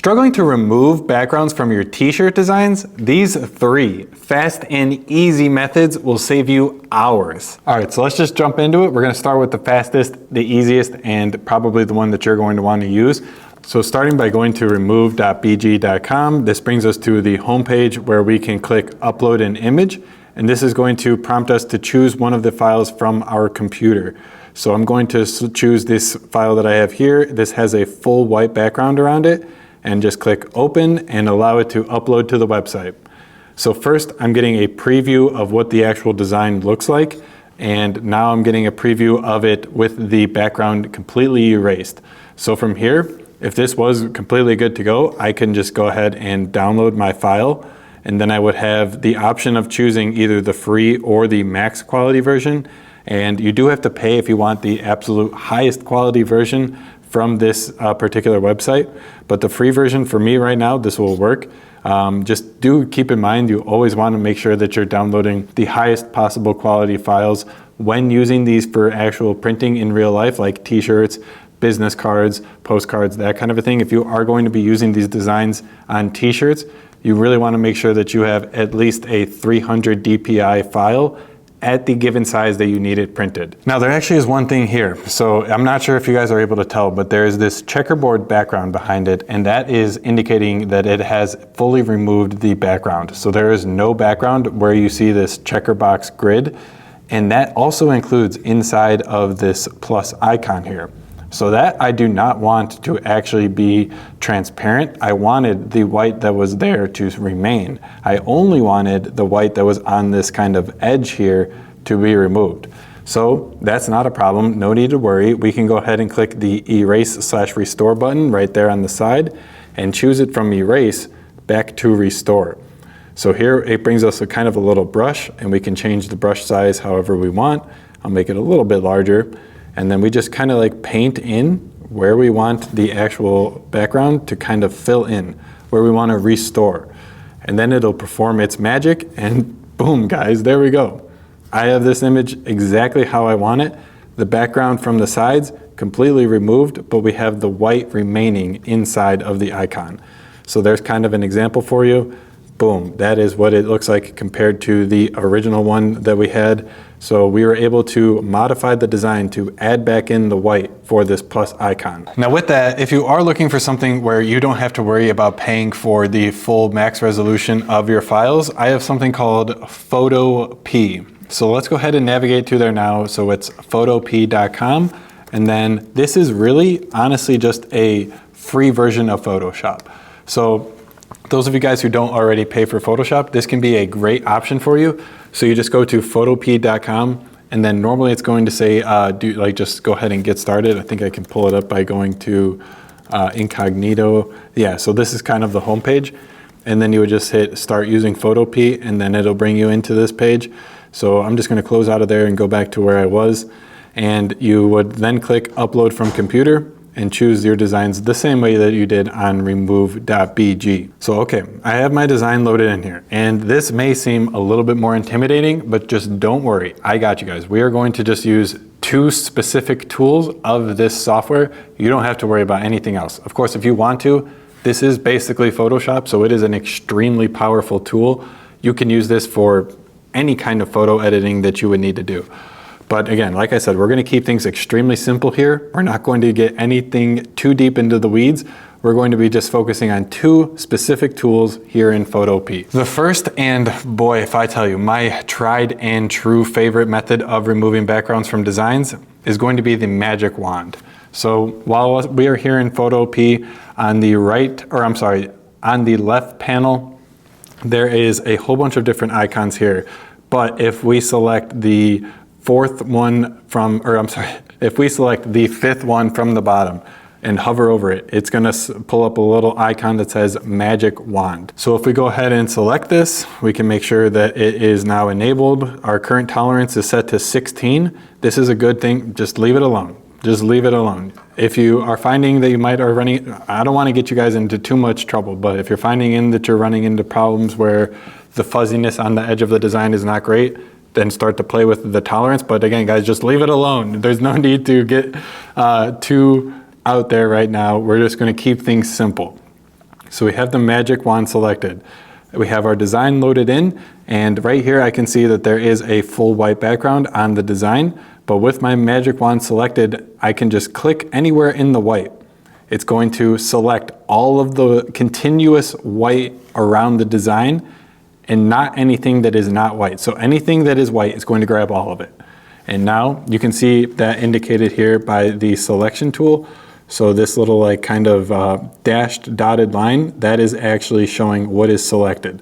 Struggling to remove backgrounds from your t-shirt designs? These 3 fast and easy methods will save you hours. All right, so let's just jump into it. We're gonna start with the fastest, the easiest, and probably the one that you're going to want to use. So starting by going to Remove.bg.com, this brings us to the homepage where we can click upload an image, and this is going to prompt us to choose one of the files from our computer. So I'm going to choose this file that I have here. This has a full white background around it, and just click open and allow it to upload to the website. So first I'm getting a preview of what the actual design looks like, and now I'm getting a preview of it with the background completely erased. So from here, if this was completely good to go, I can just go ahead and download my file, and then I would have the option of choosing either the free or the max quality version. And you do have to pay if you want the absolute highest quality version from this particular website, but the free version for me right now, this will work. Just do keep in mind, you always want to make sure that you're downloading the highest possible quality files when using these for actual printing in real life, like t-shirts, business cards, postcards, that kind of a thing. If you are going to be using these designs on t-shirts, you really want to make sure that you have at least a 300 DPI file at the given size that you need it printed. Now there actually is one thing here. So I'm not sure if you guys are able to tell, but there is this checkerboard background behind it, and that is indicating that it has fully removed the background. So there is no background where you see this checker box grid, and that also includes inside of this plus icon here. So that I do not want to actually be transparent. I wanted the white that was there to remain. I only wanted the white that was on this kind of edge here to be removed. So that's not a problem, no need to worry. We can go ahead and click the erase/restore button right there on the side and choose it from erase back to restore. So here it brings us a kind of a little brush, and we can change the brush size however we want. I'll make it a little bit larger. And then we just kind of like paint in where we want the actual background to kind of fill in, where we want to restore. And then it'll perform its magic, and boom, guys, there we go. I have this image exactly how I want it. The background from the sides completely removed, but we have the white remaining inside of the icon. So there's kind of an example for you. Boom, that is what it looks like compared to the original one that we had. So we were able to modify the design to add back in the white for this plus icon. Now with that, if you are looking for something where you don't have to worry about paying for the full max resolution of your files, I have something called Photopea. So let's go ahead and navigate to there now. So it's Photopea.com. And then this is really honestly just a free version of Photoshop. So those of you guys who don't already pay for Photoshop, this can be a great option for you. So you just go to Photopea.com, and then normally it's going to say, just go ahead and get started. I think I can pull it up by going to incognito. Yeah, so this is kind of the home page. And then you would just hit start using Photopea, and then it'll bring you into this page. So I'm just gonna close out of there and go back to where I was. And you would then click upload from computer and choose your designs the same way that you did on Remove.bg. So okay, I have my design loaded in here, and this may seem a little bit more intimidating, but just don't worry, I got you guys. We are going to just use 2 specific tools of this software. You don't have to worry about anything else. Of course, if you want to, this is basically Photoshop, so it is an extremely powerful tool. You can use this for any kind of photo editing that you would need to do. But again, like I said, we're going to keep things extremely simple here. We're not going to get anything too deep into the weeds. We're going to be just focusing on 2 specific tools here in Photopea. The first, and boy, if I tell you, my tried and true favorite method of removing backgrounds from designs is going to be the magic wand. So while we are here in Photopea, on the on the left panel, there is a whole bunch of different icons here. But if we select the if we select the 5th one from the bottom and hover over it, it's gonna pull up a little icon that says magic wand. So if we go ahead and select this, we can make sure that it is now enabled. Our current tolerance is set to 16. This is a good thing, just leave it alone. Just leave it alone. If you are finding that you might are running, I don't wanna get you guys into too much trouble, but if you're finding that you're running into problems where the fuzziness on the edge of the design is not great, then start to play with the tolerance. But again, guys, just leave it alone. There's no need to get too out there right now. We're just gonna keep things simple. So we have the magic wand selected. We have our design loaded in, and right here I can see that there is a full white background on the design, but with my magic wand selected, I can just click anywhere in the white. It's going to select all of the continuous white around the design and not anything that is not white. So anything that is white is going to grab all of it. And now you can see that indicated here by the selection tool. So this little like kind of dashed dotted line, that is actually showing what is selected.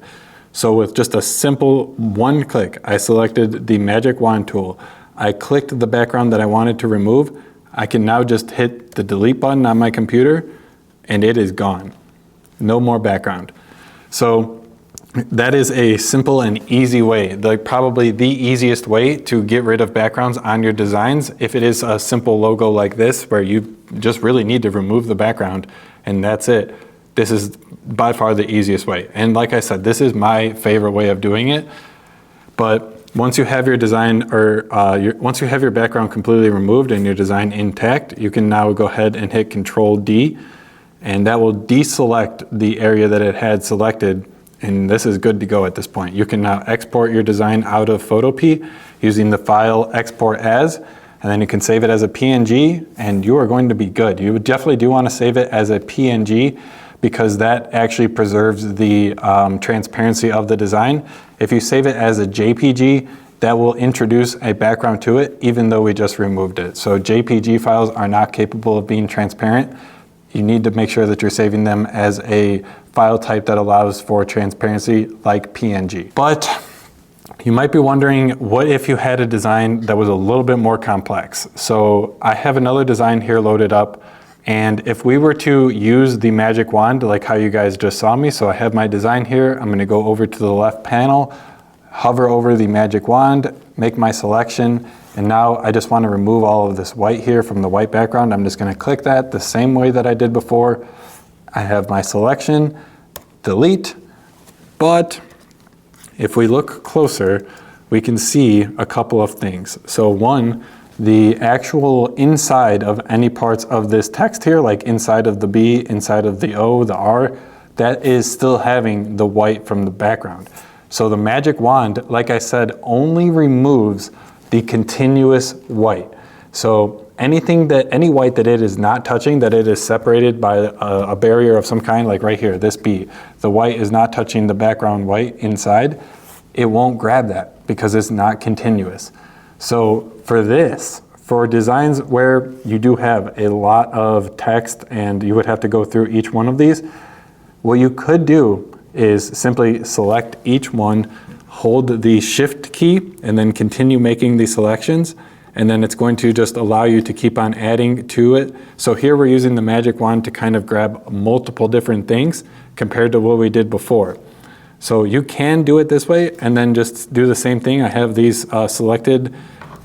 So with just a simple one click, I selected the magic wand tool. I clicked the background that I wanted to remove. I can now just hit the delete button on my computer and it is gone. No more background. So that is a simple and easy way, probably the easiest way to get rid of backgrounds on your designs. If it is a simple logo like this where you just really need to remove the background and that's it, this is by far the easiest way. And like I said, this is my favorite way of doing it. But once you have your design once you have your background completely removed and your design intact, you can now go ahead and hit Control D, and that will deselect the area that it had selected. And this is good to go at this point. You can now export your design out of Photopea using the file export as, and then you can save it as a PNG and you are going to be good. You definitely do want to save it as a PNG because that actually preserves the transparency of the design. If you save it as a JPG, that will introduce a background to it even though we just removed it. So JPG files are not capable of being transparent. You need to make sure that you're saving them as a file type that allows for transparency like PNG. But you might be wondering, what if you had a design that was a little bit more complex? So I have another design here loaded up, and if we were to use the magic wand like how you guys just saw me, so I have my design here, I'm going to go over to the left panel, hover over the magic wand, make my selection, and now I just want to remove all of this white here from the white background. I'm just going to click that the same way that I did before. I have my selection, delete, but if we look closer, we can see a couple of things. So one, the actual inside of any parts of this text here, like inside of the B, inside of the O, the R, that is still having the white from the background. So the magic wand, like I said, only removes the continuous white. So any white that it is not touching, that it is separated by a barrier of some kind, like right here, this B, the white is not touching the background white inside, it won't grab that because it's not continuous. So for designs where you do have a lot of text and you would have to go through each one of these, what you could do is simply select each one, hold the shift key, and then continue making the selections, and then it's going to just allow you to keep on adding to it. So here we're using the magic wand to kind of grab multiple different things compared to what we did before. So you can do it this way and then just do the same thing. I have these selected,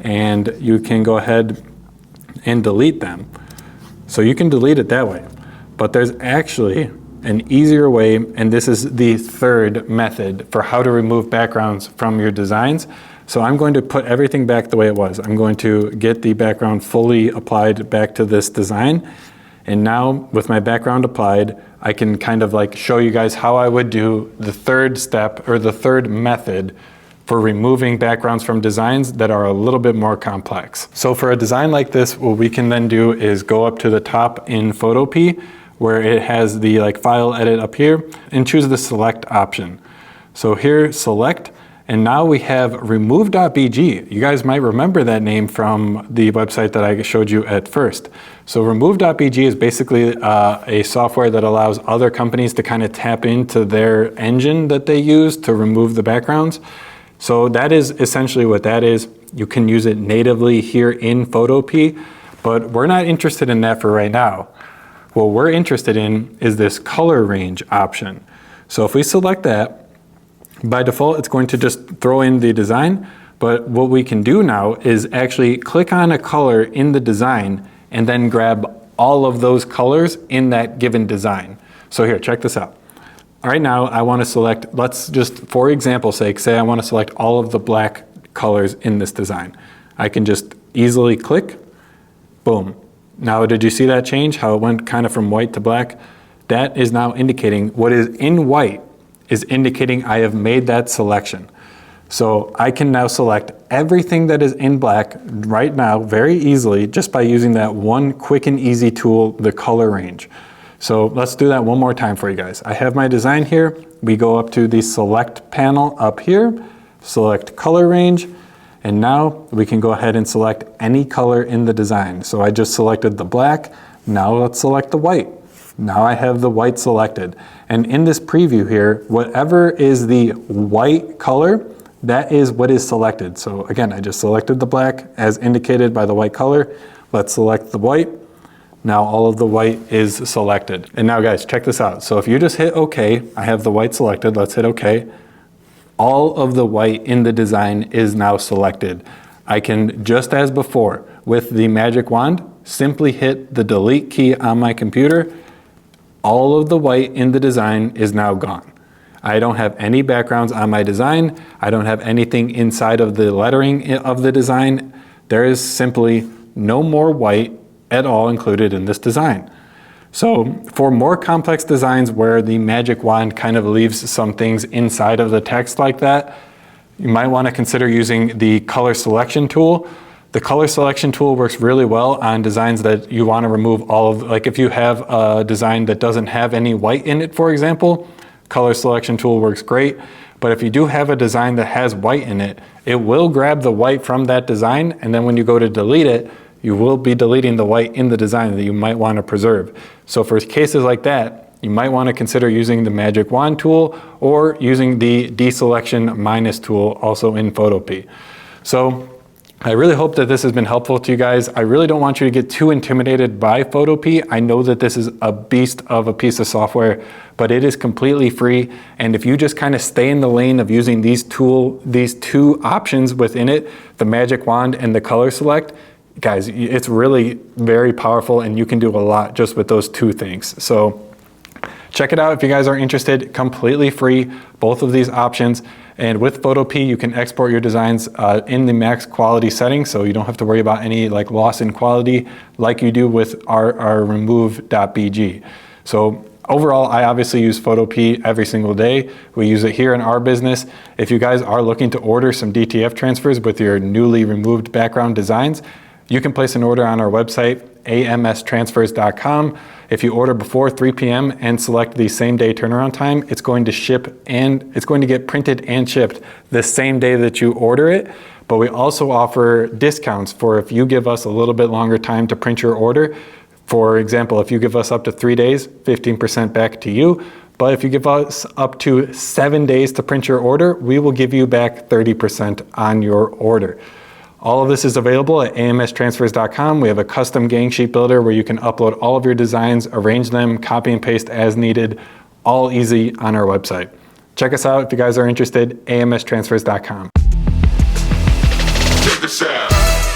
and you can go ahead and delete them. So you can delete it that way, but there's actually an easier way, and this is the third method for how to remove backgrounds from your designs. So I'm going to put everything back the way it was. I'm going to get the background fully applied back to this design. And now with my background applied, I can kind of like show you guys how I would do the third step or the third method for removing backgrounds from designs that are a little bit more complex. So for a design like this, what we can then do is go up to the top in Photopea, where it has the like file edit up here, and choose the select option. So here, select, and now we have Remove.bg. You guys might remember that name from the website that I showed you at first. So Remove.bg is basically a software that allows other companies to kind of tap into their engine that they use to remove the backgrounds. So that is essentially what that is. You can use it natively here in Photopea, but we're not interested in that for right now. What we're interested in is this color range option. So if we select that, by default, it's going to just throw in the design, but what we can do now is actually click on a color in the design and then grab all of those colors in that given design. So here, check this out. Right now, I want to select, let's just, for example's sake, say I want to select all of the black colors in this design. I can just easily click, boom. Now, did you see that change? How it went kind of from white to black? that is now indicating what is in white is indicating I have made that selection. So I can now select everything that is in black right now very easily just by using that one quick and easy tool, the color range. So let's do that one more time for you guys. I have my design here. We go up to the select panel up here, select color range, and now we can go ahead and select any color in the design. So I just selected the black. Now let's select the white. Now I have the white selected. And in this preview here, whatever is the white color, that is what is selected. So again, I just selected the black as indicated by the white color. Let's select the white. Now all of the white is selected. And now guys, check this out. So if you just hit OK, I have the white selected. Let's hit OK. All of the white in the design is now selected. I can, just as before, with the magic wand, simply hit the delete key on my computer. All of the white in the design is now gone. I don't have any backgrounds on my design. I don't have anything inside of the lettering of the design. There is simply no more white at all included in this design. So for more complex designs where the magic wand kind of leaves some things inside of the text like that, you might want to consider using the color selection tool. The color selection tool works really well on designs that you want to remove all of, like if you have a design that doesn't have any white in it, for example, color selection tool works great. But if you do have a design that has white in it, it will grab the white from that design, and then when you go to delete it, you will be deleting the white in the design that you might want to preserve. So for cases like that, you might want to consider using the magic wand tool or using the deselection minus tool also in Photopea. So I really hope that this has been helpful to you guys. I really don't want you to get too intimidated by Photopea. I know that this is a beast of a piece of software, but it is completely free. And if you just kind of stay in the lane of using these two options within it, the magic wand and the color select, guys, it's really very powerful and you can do a lot just with those two things. So check it out if you guys are interested, completely free, both of these options. And with Photopea, you can export your designs in the max quality setting, so you don't have to worry about any like loss in quality like you do with our Remove.bg. So overall, I obviously use Photopea every single day. We use it here in our business. If you guys are looking to order some DTF transfers with your newly removed background designs, you can place an order on our website, amstransfers.com. If you order before 3 p.m. and select the same day turnaround time, it's going to ship and it's going to get printed and shipped the same day that you order it. But we also offer discounts for if you give us a little bit longer time to print your order. For example, if you give us up to 3 days, 15% back to you. But if you give us up to 7 days to print your order, we will give you back 30% on your order. All of this is available at amstransfers.com. We have a custom gang sheet builder where you can upload all of your designs, arrange them, copy and paste as needed, all easy on our website. Check us out if you guys are interested, amstransfers.com. Check this out.